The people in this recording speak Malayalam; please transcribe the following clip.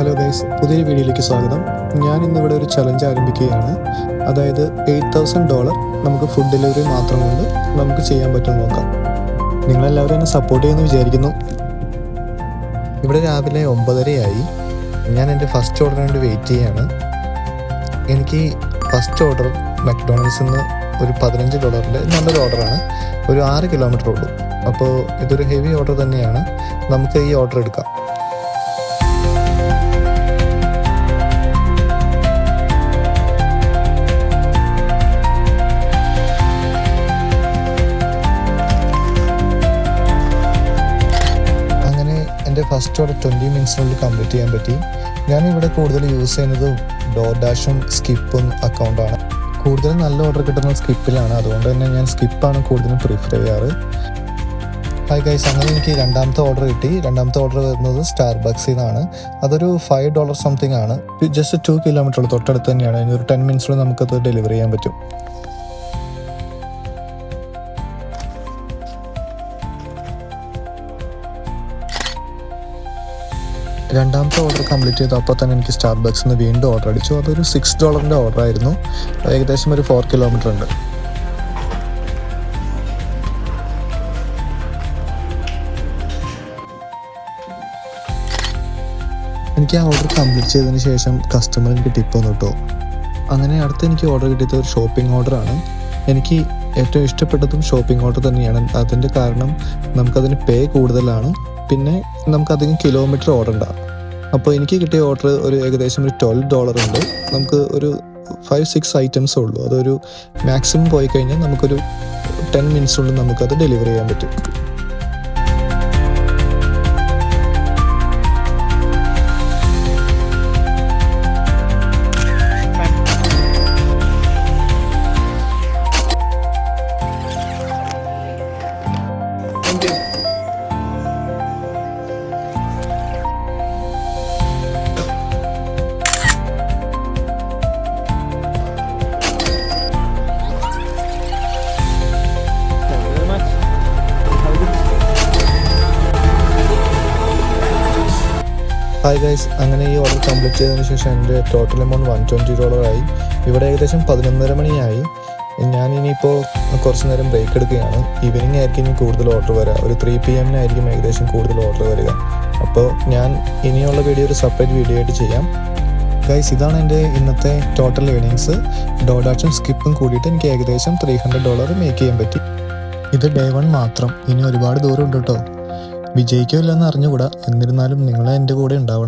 ഹലോ ഗൈസ്, പുതിയൊരു വീഡിയോയിലേക്ക് സ്വാഗതം. ഞാൻ ഇന്നിവിടെ ഒരു ചലഞ്ച് ആരംഭിക്കുകയാണ്. അതായത് $8,000 നമുക്ക് ഫുഡ് ഡെലിവറി മാത്രം കൊണ്ട് നമുക്ക് ചെയ്യാൻ പറ്റുമെന്ന് നോക്കാം. നിങ്ങളെല്ലാവരും എന്നെ സപ്പോർട്ട് ചെയ്യുമെന്ന് വിചാരിക്കുന്നു. ഇവിടെ രാവിലെ 9:30 ഞാൻ എൻ്റെ ഫസ്റ്റ് ഓർഡറിന് വേണ്ടി വെയിറ്റ് ചെയ്യാണ്. എനിക്ക് ഫസ്റ്റ് ഓർഡർ മക്ഡൊണാൾഡ്സിൽ നിന്ന് ഒരു $15 നല്ലൊരു ഓർഡറാണ്. ഒരു 6 കിലോമീറ്റർ ഉള്ളൂ. അപ്പോൾ ഇതൊരു ഹെവി ഓർഡർ തന്നെയാണ്. നമുക്ക് ഈ ഓർഡർ എടുക്കാം. എൻ്റെ ഫസ്റ്റ് ഓർഡർ 20 മിനിറ്റ്സിനുള്ളിൽ കംപ്ലീറ്റ് ചെയ്യാൻ പറ്റി. ഞാനിവിടെ കൂടുതൽ യൂസ് ചെയ്യുന്നത് ഡോർഡാഷും സ്കിപ്പും അക്കൗണ്ടാണ്. കൂടുതലും നല്ല ഓർഡർ കിട്ടുന്നത് സ്കിപ്പിലാണ്. അതുകൊണ്ട് തന്നെ ഞാൻ സ്കിപ്പാണ് കൂടുതലും പ്രിഫർ ചെയ്യാറ്. ഹായ് ഗൈസ്, അങ്ങനെ എനിക്ക് രണ്ടാമത്തെ ഓർഡർ കിട്ടി. രണ്ടാമത്തെ ഓർഡർ വരുന്നത് സ്റ്റാർബക്സിൽ നിന്നാണ്. അതൊരു $5 സംതിങ് ആണ്. ജസ്റ്റ് 2 കിലോമീറ്റർ തൊട്ടടുത്ത് തന്നെയാണ്. ഇനി ഒരു 10 മിനിറ്റ്സിൽ നമുക്കത് ഡെലിവറി ചെയ്യാൻ പറ്റും. രണ്ടാമത്തെ ഓർഡർ കംപ്ലീറ്റ് ചെയ്തു. അപ്പോൾ തന്നെ എനിക്ക് സ്റ്റാർബക്സിൽ നിന്ന് വീണ്ടും ഓർഡർ അടിച്ചു. അതൊരു $6 ഓർഡർ ആയിരുന്നു. ഏകദേശം ഒരു 4 കിലോമീറ്റർ ഉണ്ട്. എനിക്ക് ആ ഓർഡർ കംപ്ലീറ്റ് ചെയ്തതിന് ശേഷം കസ്റ്റമർ എനിക്ക് ടിപ്പ് തന്നു കേട്ടോ. അങ്ങനെ അടുത്ത് എനിക്ക് ഓർഡർ കിട്ടിയത് ഒരു ഷോപ്പിംഗ് ഓർഡറാണ്. എനിക്ക് ഏറ്റവും ഇഷ്ടപ്പെട്ടതും ഷോപ്പിംഗ് ഓർഡർ തന്നെയാണ്. അതിൻ്റെ കാരണം നമുക്കതിന് പേ കൂടുതലാണ്, പിന്നെ നമുക്കധികം കിലോമീറ്റർ ഓടണ്ട. അപ്പോൾ എനിക്ക് കിട്ടിയ ഓർഡർ ഒരു ഏകദേശം ഒരു $12 ഉണ്ട്. നമുക്ക് ഒരു 5-6 ഐറ്റംസേ ഉള്ളൂ. അതൊരു മാക്സിമം പോയി കഴിഞ്ഞാൽ നമുക്കൊരു 10 മിനിറ്റ്സിനുള്ളിൽ നമുക്കത് ഡെലിവറി ചെയ്യാൻ പറ്റും. ഹായ് ഗൈസ്, അങ്ങനെ ഈ ഓർഡർ കംപ്ലീറ്റ് ചെയ്തതിന് ശേഷം എൻ്റെ ടോട്ടൽ എമൗണ്ട് $120 ആയി. ഇവിടെ ഏകദേശം 11:30 മണിയായി. ഞാൻ ഇനിയിപ്പോൾ കുറച്ച് നേരം ബ്രേക്ക് എടുക്കുകയാണ്. ഈവനിങ് ആയിരിക്കും ഇനി കൂടുതൽ ഓർഡർ വരിക. ഒരു 3 PM ഏകദേശം കൂടുതൽ ഓർഡർ വരിക. അപ്പോൾ ഞാൻ ഇനിയുള്ള വീഡിയോ ഒരു സെപ്പറേറ്റ് വീഡിയോ ആയിട്ട് ചെയ്യാം. ഗൈസ്, ഇതാണ് എൻ്റെ ഇന്നത്തെ ടോട്ടൽ ഏർണിങ്സ്. ഡോഡാച്ചും സ്കിപ്പും കൂടിയിട്ട് എനിക്ക് ഏകദേശം $300 മേക്ക് ചെയ്യാൻ പറ്റി. ഇത് ഡേ 1 മാത്രം. ഇനി ഒരുപാട് ദൂരം ഉണ്ട് കേട്ടോ. വിജയിക്കില്ലെന്ന് അറിഞ്ഞുകൂടാ. എന്നിരുന്നാലും നിങ്ങളെ എൻ്റെ കൂടെ ഉണ്ടാവണം.